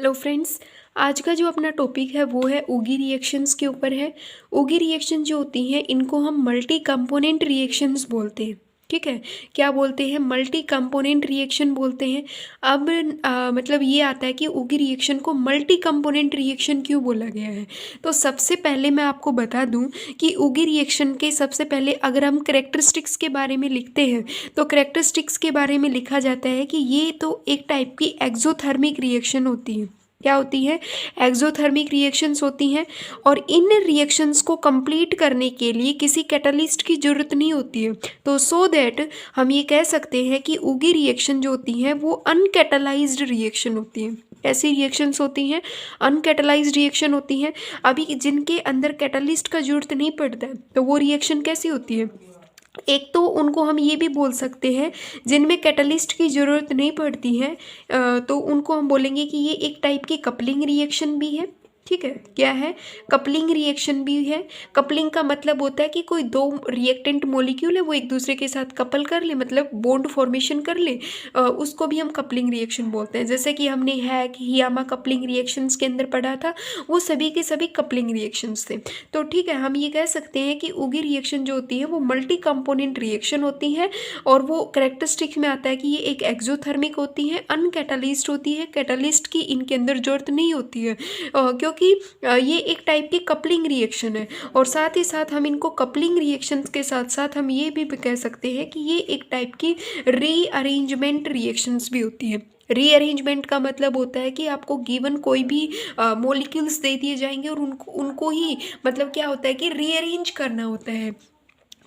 Hello friends. आज का जो अपना टॉपिक है वो है उगी रिएक्शंस के ऊपर है। उगी रिएक्शन जो होती हैं इनको हम मल्टी कंपोनेंट रिएक्शंस बोलते हैं। ठीक है, क्या बोलते हैं? मल्टी कंपोनेंट रिएक्शन बोलते हैं। अब मतलब ये आता है कि उगी रिएक्शन को मल्टी कंपोनेंट रिएक्शन क्यों बोला गया है। तो सबसे पहले मैं आपको बता दूं कि उगी रिएक्शन के सबसे पहले अगर हम करेक्टरिस्टिक्स के बारे में लिखते हैं तो करेक्टरिस्टिक्स के बारे में लिखा जाता है कि ये तो एक टाइप की एक्सोथर्मिक रिएक्शन होती है। क्या होती है? एक्सोथर्मिक रिएक्शंस होती हैं और इन रिएक्शंस को कंप्लीट करने के लिए किसी कैटलिस्ट की ज़रूरत नहीं होती है। तो सो दैट हम ये कह सकते हैं कि उगी रिएक्शन जो होती हैं वो अनकैटलाइज्ड रिएक्शन होती हैं। ऐसी रिएक्शंस होती हैं, अनकैटलाइज्ड रिएक्शन होती हैं। अभी जिनके अंदर कैटलिस्ट का जरूरत नहीं पड़ता है तो वो रिएक्शन कैसी होती है? एक तो उनको हम ये भी बोल सकते हैं जिनमें कैटलिस्ट की ज़रूरत नहीं पड़ती है, तो उनको हम बोलेंगे कि ये एक टाइप की कपलिंग रिएक्शन भी है। ठीक है, क्या है? कपलिंग रिएक्शन भी है। कपलिंग का मतलब होता है कि कोई दो रिएक्टेंट मॉलिक्यूल है वो एक दूसरे के साथ कपल कर ले, मतलब बॉन्ड फॉर्मेशन कर ले, उसको भी हम कपलिंग रिएक्शन बोलते हैं। जैसे कि हमने हैक हियामा कपलिंग रिएक्शंस के अंदर पढ़ा था, वो सभी के सभी कपलिंग रिएक्शंस थे। तो ठीक है, हम ये कह सकते हैं कि उगी रिएक्शन जो होती है वो मल्टी कंपोनेंट रिएक्शन होती है और वो करेक्टरिस्टिक में आता है कि ये एक एक्सोथर्मिक होती है, अनकैटलिस्ट होती है। कैटलिस्ट की इनके अंदर जरूरत नहीं होती है, क्योंकि ये एक टाइप की कपलिंग रिएक्शन है। और साथ ही साथ हम इनको कपलिंग रिएक्शंस के साथ साथ हम ये भी कह सकते हैं कि ये एक टाइप की रीअरेंजमेंट रिएक्शंस भी होती है। रीअरेंजमेंट का मतलब होता है कि आपको गिवन कोई भी मॉलिक्यूल्स दे दिए जाएंगे और उनको उनको ही मतलब क्या होता है कि रीअरेंज करना होता है।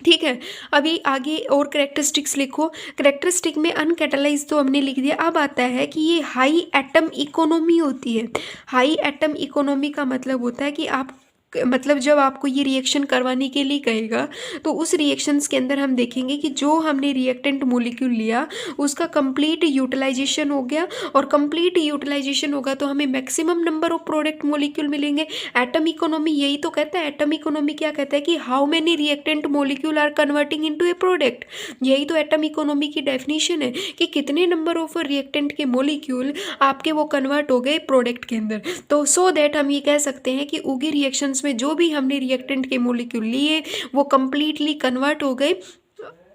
ठीक है, अभी आगे और करेक्टरिस्टिक्स लिखो। करेक्टरिस्टिक में अनकैटलाइज तो हमने लिख दिया। अब आता है कि ये हाई एटम इकोनॉमी होती है। हाई एटम इकोनॉमी का मतलब होता है कि आप मतलब जब आपको ये रिएक्शन करवाने के लिए कहेगा तो उस रिएक्शंस के अंदर हम देखेंगे कि जो हमने रिएक्टेंट मॉलिक्यूल लिया उसका कंप्लीट यूटिलाइजेशन हो गया, और कंप्लीट यूटिलाइजेशन होगा तो हमें maximum number of product molecule मिलेंगे। एटम इकोनॉमी यही तो कहता है। एटम इकोनॉमी क्या कहता है कि how many reactant molecule are converting into a product. यही तो एटम इकोनॉमी की डेफिनेशन है कि कितने नंबर ऑफ रिएक्टेंट के मॉलिक्यूल आपके वो कन्वर्ट हो गए प्रोडक्ट के अंदर। तो सो दैट हम ये कह सकते हैं कि उगी रिएक्शंस में जो भी हमने रिएक्टेंट के मॉलिक्यूल लिए वो कंप्लीटली कन्वर्ट हो गए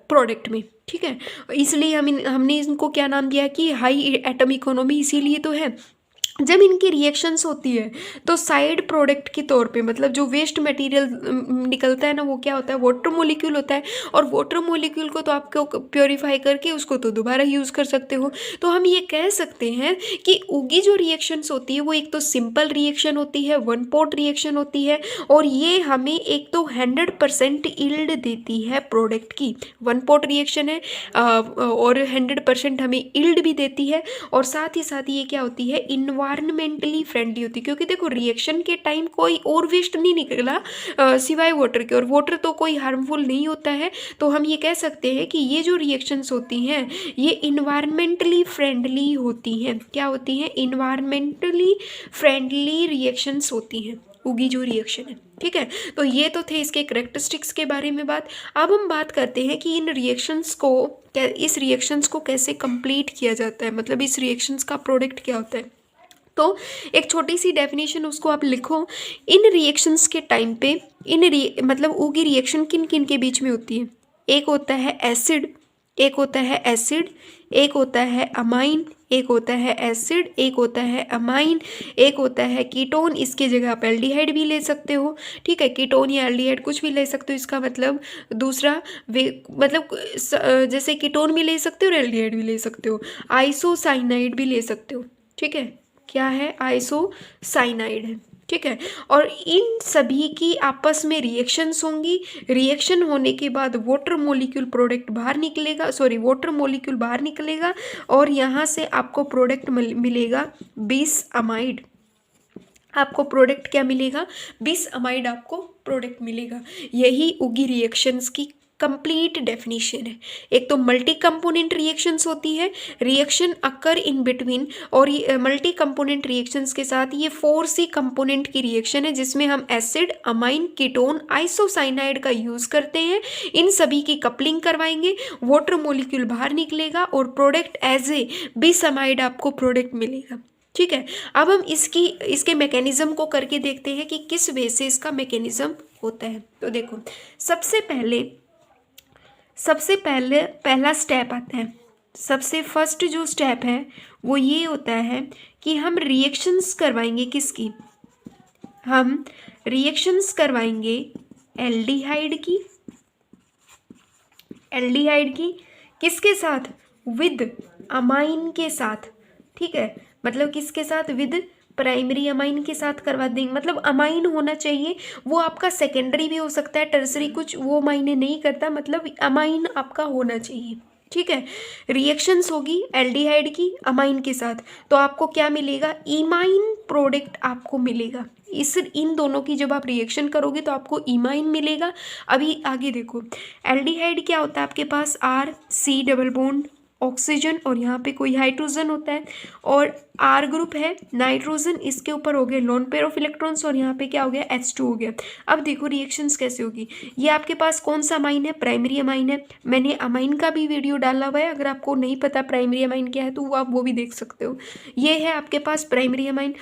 प्रोडक्ट में। ठीक है, इसलिए हमने इनको क्या नाम दिया कि हाई एटम इकोनॉमी। इसीलिए तो है जब इनकी रिएक्शंस होती है तो साइड प्रोडक्ट के तौर पे मतलब जो वेस्ट मटेरियल निकलता है ना वो क्या होता है? वाटर मॉलिक्यूल होता है। और वाटर मॉलिक्यूल को तो आपको प्योरीफाई करके उसको तो दोबारा यूज़ कर सकते हो। तो हम ये कह सकते हैं कि उगी जो रिएक्शंस होती है वो एक तो सिंपल रिएक्शन होती है, वन पॉट रिएक्शन होती है, और ये हमें एक तो 100% ईल्ड देती है प्रोडक्ट की। वन पॉट रिएक्शन है और 100% हमें ईल्ड भी देती है। और साथ ही साथ ये क्या होती है? इन्वायरमेंटली फ्रेंडली होती है, क्योंकि देखो रिएक्शन के टाइम कोई और वेस्ट नहीं निकला सिवाय वाटर के, और वाटर तो कोई हार्मफुल नहीं होता है। तो हम ये कह सकते हैं कि ये जो रिएक्शंस होती हैं ये इन्वायरमेंटली फ्रेंडली होती हैं। क्या होती हैं? इन्वायरमेंटली फ्रेंडली रिएक्शंस होती हैं उगी जो रिएक्शन है। ठीक है, तो ये तो थे इसके करेक्टरिस्टिक्स के बारे में बात। अब हम बात करते हैं कि इन रिएक्शंस को इस रिएक्शंस को कैसे कंप्लीट किया जाता है, मतलब इस रिएक्शंस का प्रोडक्ट क्या होता है। तो एक छोटी सी डेफिनेशन उसको आप लिखो। इन रिएक्शंस के टाइम पे मतलब उगी रिएक्शन किन किन के बीच में होती है? एक होता है एसिड, एक होता है एसिड, एक होता है अमाइन, एक होता है एसिड, एक होता है अमाइन, एक होता है कीटोन। इसके जगह आप एल्डिहाइड भी ले सकते हो। ठीक है, कीटोन या एल्डिहाइड कुछ भी ले सकते हो। इसका मतलब दूसरा मतलब जैसे कीटोन भी ले सकते हो और एल्डिहाइड भी ले सकते हो। आइसोसाइनाइड भी ले सकते हो। ठीक है, क्या है? आइसोसाइनाइड है। ठीक है, और इन सभी की आपस में रिएक्शंस होंगी। रिएक्शन होने के बाद वाटर मॉलिक्यूल प्रोडक्ट बाहर निकलेगा, वाटर मॉलिक्यूल बाहर निकलेगा और यहाँ से आपको प्रोडक्ट मिलेगा 20 अमाइड। आपको प्रोडक्ट क्या मिलेगा? 20 अमाइड आपको प्रोडक्ट मिलेगा। यही उगी रिएक्शंस की कंप्लीट डेफिनेशन है। एक तो मल्टी कंपोनेंट रिएक्शंस होती है, रिएक्शन अकर इन बिटवीन, और मल्टी कंपोनेंट रिएक्शंस के साथ ये 4C कंपोनेंट की रिएक्शन है जिसमें हम एसिड, अमाइन, कीटोन, आइसोसाइनाइड का यूज़ करते हैं। इन सभी की कपलिंग करवाएंगे, वाटर मॉलिक्यूल बाहर निकलेगा और प्रोडक्ट एज ए 20 अमाइड आपको प्रोडक्ट मिलेगा। ठीक है, अब हम इसके मैकेनिज्म को करके देखते हैं कि किस वे से इसका मैकेनिज्म होता है। तो देखो, सबसे पहले पहला स्टेप आता है, सबसे फर्स्ट जो स्टेप है वो ये होता है कि हम रिएक्शंस करवाएंगे किसकी, हम रिएक्शंस करवाएंगे एल्डिहाइड की किसके साथ, विद अमाइन के साथ। ठीक है, मतलब किसके साथ, विद प्राइमरी अमाइन के साथ करवा देंगे। मतलब अमाइन होना चाहिए, वो आपका सेकेंडरी भी हो सकता है, टर्सरी कुछ वो मायने नहीं करता, मतलब अमाइन आपका होना चाहिए। ठीक है, रिएक्शंस होगी एल्डिहाइड की अमाइन के साथ, तो आपको क्या मिलेगा, इमाइन प्रोडक्ट आपको मिलेगा। इन दोनों की जब आप रिएक्शन करोगे तो आपको इमाइन मिलेगा। अभी आगे देखो, एल्डिहाइड क्या होता है आपके पास, R C double bond oxygen और यहाँ पे कोई हाइड्रोजन होता है, और आर ग्रुप है नाइट्रोजन, इसके ऊपर हो गए लोन पेयर ऑफ इलेक्ट्रॉन्स और यहाँ पे क्या हो गया, H2 हो गया। अब देखो रिएक्शंस कैसे होगी, ये आपके पास कौन सा अमाइन है, प्राइमरी अमाइन है। मैंने अमाइन का भी वीडियो डाला हुआ है, अगर आपको नहीं पता प्राइमरी अमाइन क्या है तो वो आप वो भी देख सकते हो। ये है आपके पास प्राइमरी अमाइन।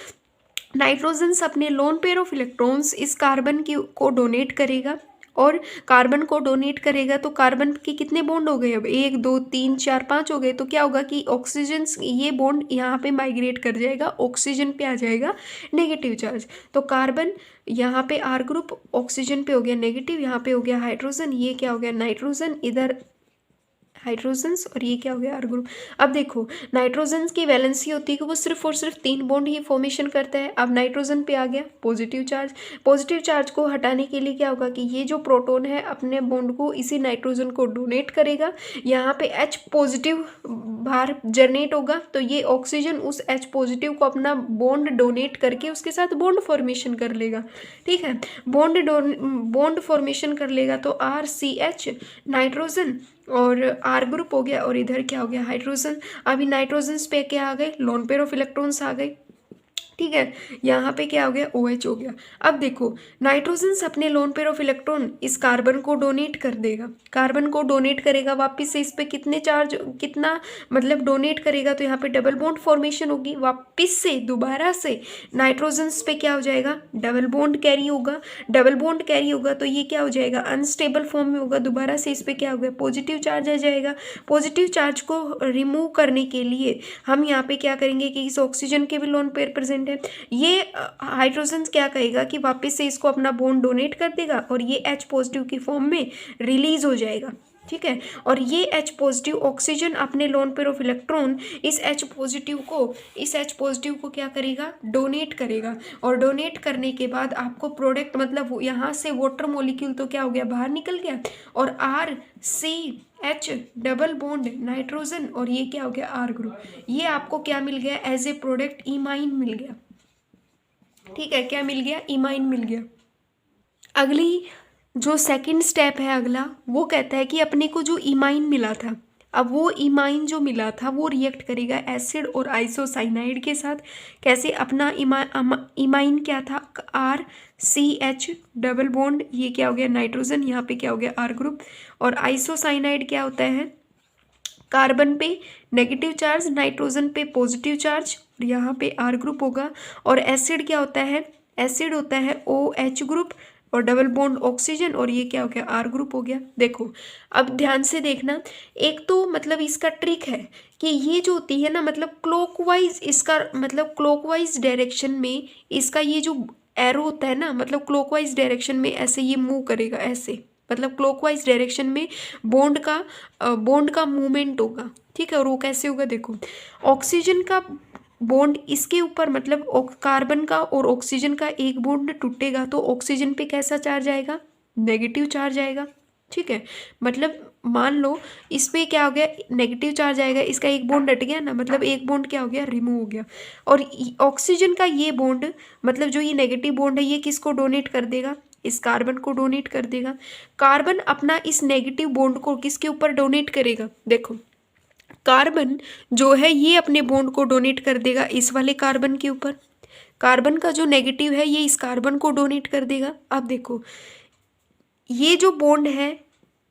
नाइट्रोजन्स अपने लोन पेयर ऑफ इलेक्ट्रॉन्स इस कार्बन की को डोनेट करेगा, और कार्बन को डोनेट करेगा तो कार्बन के कितने बॉन्ड हो गए, अब 1 2 3 4 5 हो गए, तो क्या होगा कि ऑक्सीजन, ये बॉन्ड यहाँ पे माइग्रेट कर जाएगा, ऑक्सीजन पे आ जाएगा नेगेटिव चार्ज। तो कार्बन यहाँ पे आर ग्रुप, ऑक्सीजन पे हो गया नेगेटिव, यहाँ पे हो गया हाइड्रोजन, ये क्या हो गया नाइट्रोजन, इधर हाइड्रोजन्स, और ये क्या हो गया आर ग्रुप। अब देखो नाइट्रोजन्स की वैलेंसी होती है कि वो सिर्फ और सिर्फ 3 बॉन्ड ही फॉर्मेशन करता है। अब नाइट्रोजन पे आ गया पॉजिटिव चार्ज, पॉजिटिव चार्ज को हटाने के लिए क्या होगा कि ये जो प्रोटॉन है अपने बॉन्ड को इसी नाइट्रोजन को डोनेट करेगा, यहाँ पे H पॉजिटिव बाहर जनरेट होगा, तो ये ऑक्सीजन उस H पॉजिटिव को अपना बॉन्ड डोनेट करके उसके साथ बॉन्ड फॉर्मेशन कर लेगा। ठीक है, बॉन्ड फॉर्मेशन कर लेगा, तो RCH नाइट्रोजन और आर ग्रुप हो गया, और इधर क्या हो गया हाइड्रोजन। अभी नाइट्रोजन पे क्या आ गए, लोन पेयर ऑफ इलेक्ट्रॉन्स आ गए। ठीक है, यहाँ पे क्या हो गया, OH हो गया। अब देखो नाइट्रोजन अपने लोन पेयर ऑफ इलेक्ट्रॉन इस कार्बन को डोनेट कर देगा, कार्बन को डोनेट करेगा वापस से, इस पे कितने चार्ज, कितना मतलब डोनेट करेगा, तो यहाँ पे डबल बॉन्ड फॉर्मेशन होगी, वापस से दोबारा से नाइट्रोजन पे क्या हो जाएगा, डबल बॉन्ड कैरी होगा, डबल बॉन्ड कैरी होगा तो ये क्या हो जाएगा, अनस्टेबल फॉर्म में होगा, दोबारा से इस पे क्या हो गया, पॉजिटिव चार्ज आ जाएगा। पॉजिटिव चार्ज को रिमूव करने के लिए हम यहाँ पे क्या करेंगे कि इस ऑक्सीजन के भी लोन पेयर प्रेजेंट है, ये हाइड्रोजन क्या कहेगा कि वापस से इसको अपना बॉन्ड डोनेट कर देगा, और ये H पॉजिटिव की फॉर्म में रिलीज हो जाएगा। ठीक है, और ये H पॉजिटिव ऑक्सीजन अपने लोन पेयर ऑफ इलेक्ट्रॉन इस H पॉजिटिव को क्या करेगा, डोनेट करेगा, और डोनेट करने के बाद आपको प्रोडक्ट, मतलब यहाँ से वाटर मॉलिक्यूल तो क्या हो गया, बाहर निकल गया, और RCH डबल बॉन्ड नाइट्रोजन, और ये क्या हो गया आर ग्रुप, ये आपको क्या मिल गया, एज ए प्रोडक्ट इमाइन मिल गया। ठीक है, क्या मिल गया, इमाइन मिल गया। अगली जो सेकंड स्टेप है अगला, वो कहता है कि अपने को जो इमाइन मिला था, अब वो इमाइन जो मिला था वो रिएक्ट करेगा एसिड और आइसोसाइनाइड के साथ। कैसे, अपना इमाइन क्या था, RCH डबल बॉन्ड, ये क्या हो गया नाइट्रोजन, यहाँ पे क्या हो गया आर ग्रुप, और आइसोसाइनाइड क्या होता है, कार्बन पे नेगेटिव चार्ज, नाइट्रोजन पे पॉजिटिव चार्ज, और यहाँ पे आर ग्रुप होगा। और एसिड क्या होता है, एसिड होता है OH ग्रुप और डबल बॉन्ड ऑक्सीजन, और ये क्या हो गया आर ग्रुप हो गया। देखो अब ध्यान से देखना, एक तो मतलब इसका ट्रिक है कि ये जो होती है ना, मतलब क्लॉकवाइज, इसका मतलब क्लॉकवाइज डायरेक्शन में इसका ये जो एरो होता है ना, मतलब क्लॉकवाइज डायरेक्शन में ऐसे ये मूव करेगा, ऐसे मतलब क्लॉकवाइज डायरेक्शन में बॉन्ड का मूवमेंट होगा। ठीक है, और वो कैसे होगा, देखो ऑक्सीजन का बॉन्ड इसके ऊपर, मतलब कार्बन का और ऑक्सीजन का एक बॉन्ड टूटेगा तो ऑक्सीजन पे कैसा चार्ज आएगा, नेगेटिव चार्ज आएगा। ठीक है, मतलब मान लो इस पे क्या हो गया, नेगेटिव चार्ज आएगा, इसका एक बॉन्ड हट गया ना, मतलब एक बॉन्ड क्या हो गया, रिमूव हो गया। और ऑक्सीजन का ये बॉन्ड, मतलब जो ये नेगेटिव बॉन्ड है, ये किसको डोनेट कर देगा, इस कार्बन को डोनेट कर देगा। कार्बन अपना इस नेगेटिव बॉन्ड को किसके ऊपर डोनेट करेगा, देखो कार्बन जो है ये अपने बॉन्ड को डोनेट कर देगा इस वाले कार्बन के ऊपर, कार्बन का जो नेगेटिव है ये इस कार्बन को डोनेट कर देगा। अब देखो ये जो बॉन्ड है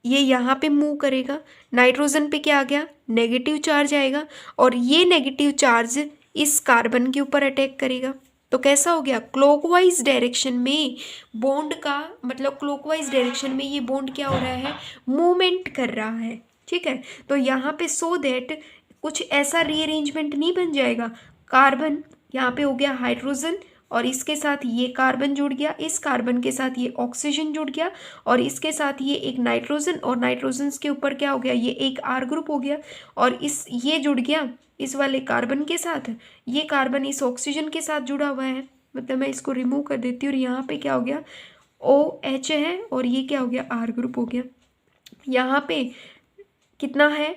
ये यहाँ पे मूव करेगा, नाइट्रोजन पे क्या आ गया, नेगेटिव चार्ज आएगा, और ये नेगेटिव चार्ज इस कार्बन के ऊपर अटैक करेगा। तो कैसा हो गया, क्लॉकवाइज डायरेक्शन में बॉन्ड का मतलब क्लॉकवाइज डायरेक्शन में ये बॉन्ड क्या हो रहा है, मूवमेंट कर रहा है। ठीक है, तो यहाँ पे सो दैट कुछ ऐसा रीअरेंजमेंट नहीं बन जाएगा, कार्बन यहाँ पे हो गया हाइड्रोजन और इसके साथ ये कार्बन जुड़ गया, इस कार्बन के साथ ये ऑक्सीजन जुड़ गया और इसके साथ ये एक नाइट्रोजन और नाइट्रोजन के ऊपर क्या हो गया, ये एक आर ग्रुप हो गया और इस ये जुड़ गया इस वाले कार्बन के साथ, ये कार्बन इस ऑक्सीजन के साथ जुड़ा हुआ है। मतलब मैं इसको रिमूव कर देती हूँ और यहाँ पे क्या हो गया, OH है और ये क्या हो गया, आर ग्रुप हो गया। यहाँ पे कितना है,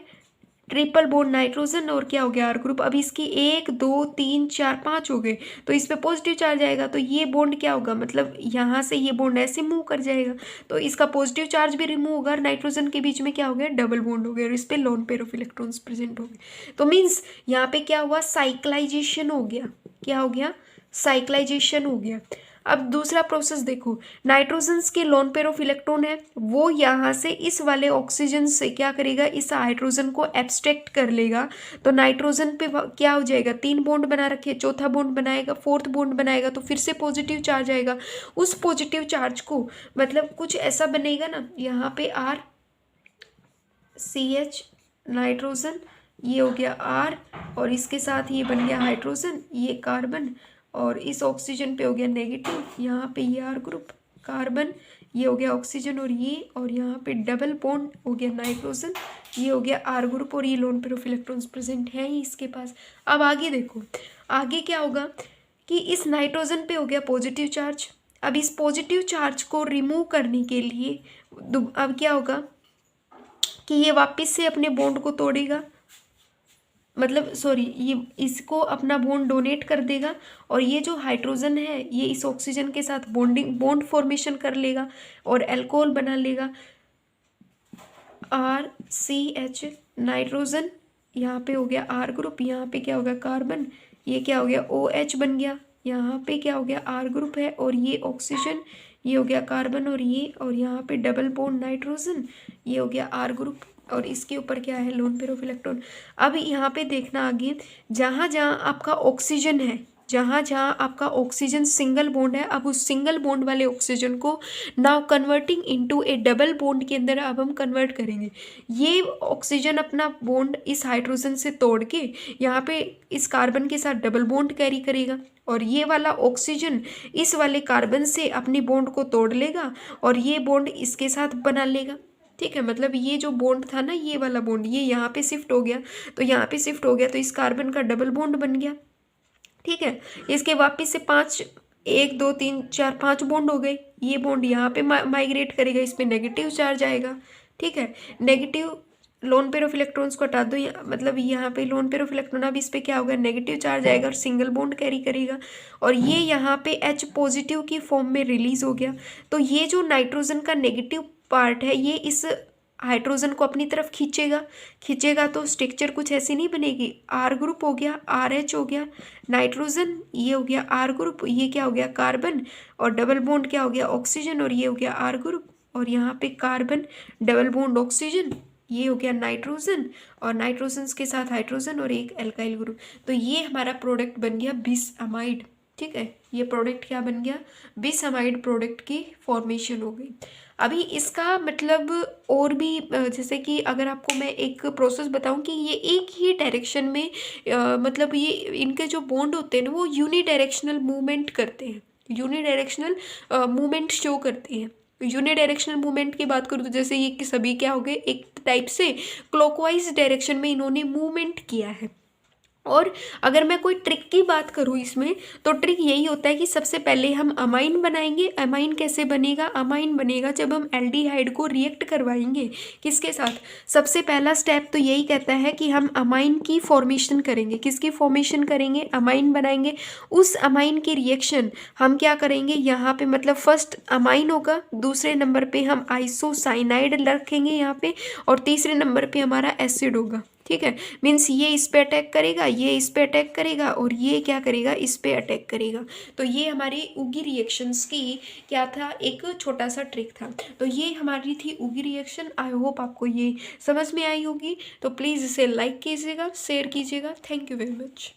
ट्रिपल बॉन्ड नाइट्रोजन और क्या हो गया, आर ग्रुप। अब इसकी 1 2 3 4 5 हो गए, तो इस पे पॉजिटिव चार्ज आएगा, तो ये बॉन्ड क्या होगा, मतलब यहाँ से ये बॉन्ड ऐसे मूव कर जाएगा, तो इसका पॉजिटिव चार्ज भी रिमूव होगा और नाइट्रोजन के बीच में क्या हो गया, डबल बॉन्ड हो गया और इस पे lone pair of electrons present हो गए। तो मीन्स यहाँ पे क्या हुआ, साइक्लाइजेशन हो गया। क्या हो गया, साइक्लाइजेशन हो गया। अब दूसरा प्रोसेस देखो, नाइट्रोजन्स के लोन पेयर ऑफ इलेक्ट्रॉन है, वो यहाँ से इस वाले ऑक्सीजन से क्या करेगा, इस हाइड्रोजन को एब्स्ट्रैक्ट कर लेगा, तो नाइट्रोजन पे क्या हो जाएगा, 3 बॉन्ड बना रखे, चौथा बॉन्ड बनाएगा, 4th बॉन्ड बनाएगा, तो फिर से पॉजिटिव चार्ज आएगा। उस पॉजिटिव चार्ज को मतलब कुछ ऐसा बनेगा ना, यहाँ पे RCH नाइट्रोजन, ये हो गया R और इसके साथ ये बन गया हाइड्रोजन, ये कार्बन और इस ऑक्सीजन पे हो गया नेगेटिव, यहाँ पे ये आर ग्रुप कार्बन, ये हो गया ऑक्सीजन और यहाँ पे डबल बॉन्ड हो गया नाइट्रोजन, ये हो गया आर ग्रुप और ये lone pair of electrons present है ही इसके पास। अब आगे देखो, आगे क्या होगा कि इस नाइट्रोजन पे हो गया पॉजिटिव चार्ज। अब इस पॉजिटिव चार्ज को रिमूव करने के लिए अब क्या होगा कि ये वापस से अपने बॉन्ड को तोड़ेगा, मतलब सॉरी ये इसको अपना बॉन्ड डोनेट कर देगा और ये जो हाइड्रोजन है ये इस ऑक्सीजन के साथ बॉन्ड फॉर्मेशन कर लेगा और अल्कोहल बना लेगा, RCH नाइट्रोजन, यहाँ पे हो गया आर ग्रुप, यहाँ पे क्या हो गया कार्बन, ये क्या हो गया OH बन गया, यहाँ पे क्या हो गया आर ग्रुप है और ये ऑक्सीजन, ये हो गया कार्बन और यहाँ पे डबल बॉन्ड नाइट्रोजन, ये हो गया आर ग्रुप और इसके ऊपर क्या है, लोन पेयर ऑफ इलेक्ट्रॉन। अब यहाँ पे देखना आगे, जहाँ जहाँ आपका ऑक्सीजन है, जहाँ जहाँ आपका ऑक्सीजन सिंगल बॉन्ड है, अब उस सिंगल बॉन्ड वाले ऑक्सीजन को now converting into A double bond के अंदर अब हम कन्वर्ट करेंगे। ये ऑक्सीजन अपना बॉन्ड इस हाइड्रोजन से तोड़ के यहाँ पे इस कार्बन के साथ डबल बॉन्ड कैरी करेगा और ये वाला ऑक्सीजन इस वाले कार्बन से अपनी बॉन्ड को तोड़ लेगा और ये बॉन्ड इसके साथ बना लेगा। ठीक है, मतलब ये जो बॉन्ड था ना, ये वाला बॉन्ड ये यहाँ पे शिफ्ट हो गया, तो यहाँ पे शिफ्ट हो गया तो इस कार्बन का डबल बॉन्ड बन गया। ठीक है, इसके वापस से 1 2 3 4 5 बॉन्ड हो गए, ये बॉन्ड यहाँ पे माइग्रेट करेगा, इस पर नेगेटिव चार्ज आएगा। ठीक है, negative lone pair of electrons को हटा दो, मतलब यहाँ पे लोन पेयर ऑफ इलेक्ट्रॉन, अब इस पर क्या होगा, नेगेटिव चार्ज आएगा और सिंगल बॉन्ड कैरी करेगा और ये यहाँ पे H पॉजिटिव की फॉर्म में रिलीज हो गया। तो ये जो नाइट्रोजन का नेगेटिव पार्ट है ये इस हाइड्रोजन को अपनी तरफ खींचेगा तो स्ट्रक्चर कुछ ऐसी नहीं बनेगी, आर ग्रुप हो गया, RH हो गया नाइट्रोजन, ये हो गया आर ग्रुप, ये क्या हो गया कार्बन और डबल बॉन्ड क्या हो गया ऑक्सीजन और ये हो गया आर ग्रुप और यहाँ पे कार्बन डबल बॉन्ड ऑक्सीजन, ये हो गया नाइट्रोजन और नाइट्रोजन के साथ हाइड्रोजन और एक एल्काइल ग्रुप। तो ये हमारा प्रोडक्ट बन गया बिस अमाइड। ठीक है, ये प्रोडक्ट क्या बन गया, बिस अमाइड प्रोडक्ट की फॉर्मेशन हो गई। अभी इसका मतलब और भी जैसे कि अगर आपको मैं एक प्रोसेस बताऊं कि ये एक ही डायरेक्शन में मतलब ये इनके जो बॉन्ड होते हैं ना वो यूनिडायरेक्शनल मूवमेंट करते हैं, यूनिडायरेक्शनल मूवमेंट शो करते हैं। यूनिडायरेक्शनल मूवमेंट की बात करूँ तो जैसे ये कि सभी क्या हो गए, एक टाइप से क्लॉकवाइज डायरेक्शन में इन्होंने मूवमेंट किया है। और अगर मैं कोई ट्रिक की बात करूँ इसमें तो ट्रिक यही होता है कि सबसे पहले हम अमाइन बनाएंगे। अमाइन कैसे बनेगा, अमाइन बनेगा जब हम एल्डिहाइड को रिएक्ट करवाएंगे किसके साथ, सबसे पहला स्टेप तो यही कहता है कि हम अमाइन की फॉर्मेशन करेंगे। किसकी फॉर्मेशन करेंगे, अमाइन बनाएंगे। उस अमाइन की रिएक्शन हम क्या करेंगे, यहाँ पे मतलब फर्स्ट अमाइन होगा, दूसरे नंबर पे हम आइसोसाइनाइड रखेंगे यहाँ पे और तीसरे नंबर पे हमारा एसिड होगा। ठीक है, मीन्स ये इस पे अटैक करेगा, ये इस पे अटैक करेगा और ये क्या करेगा, इस पे अटैक करेगा। तो ये हमारी उगी रिएक्शंस की क्या था, एक छोटा सा ट्रिक था। तो ये हमारी थी उगी रिएक्शन। आई होप आपको ये समझ में आई होगी। तो प्लीज़ इसे लाइक कीजिएगा, शेयर कीजिएगा। Thank you very much.